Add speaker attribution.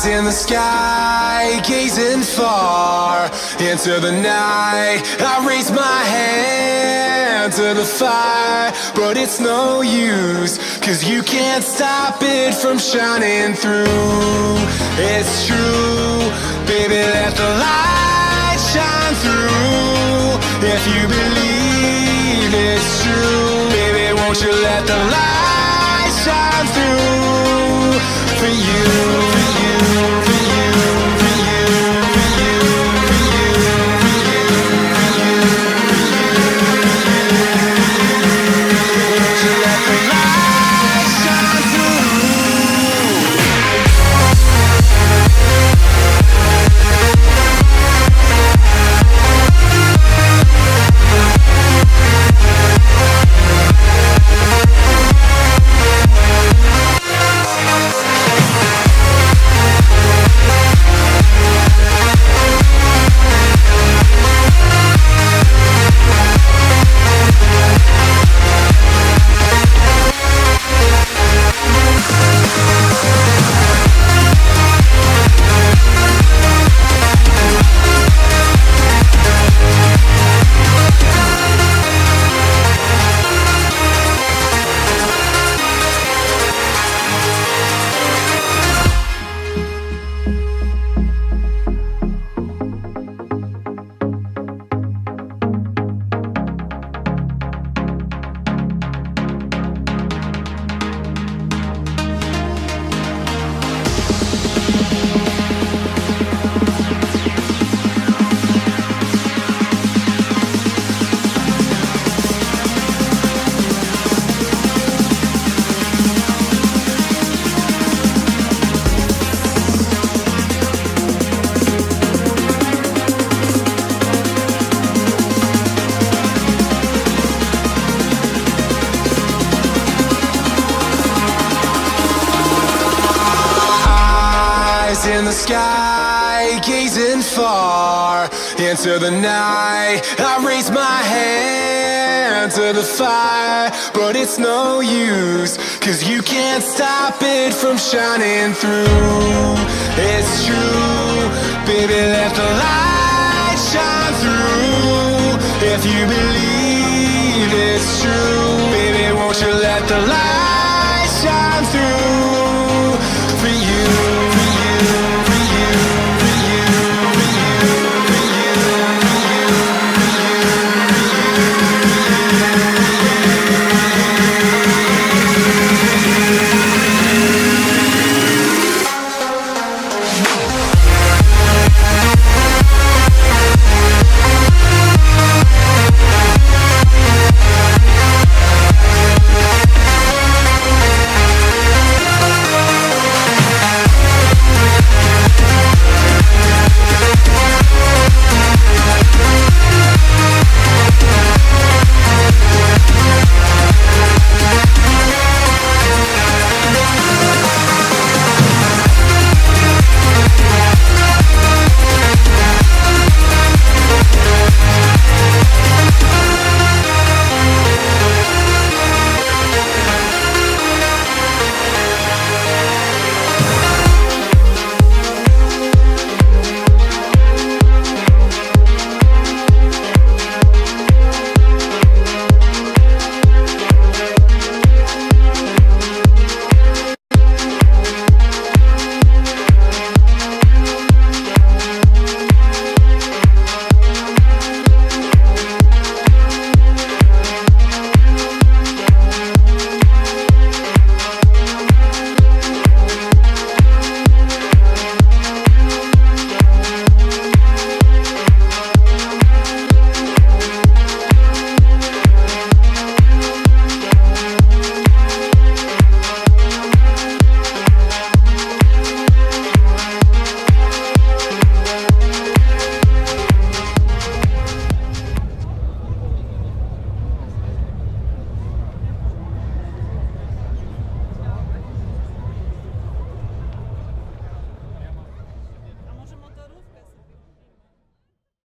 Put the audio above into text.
Speaker 1: In the sky, gazing far into the night, I raise my hand to the fire, but it's no use, 'cause you can't stop it from shining through. It's true, baby, let the light shine through. If you believe it's true, baby, won't you let the light shine through for you, for you. In the sky, gazing far into the night, I raise my hand to the fire, but it's no use, 'cause you can't stop it from shining through. It's true, baby, let the light shine through. If you believe it's true, baby, won't you let the light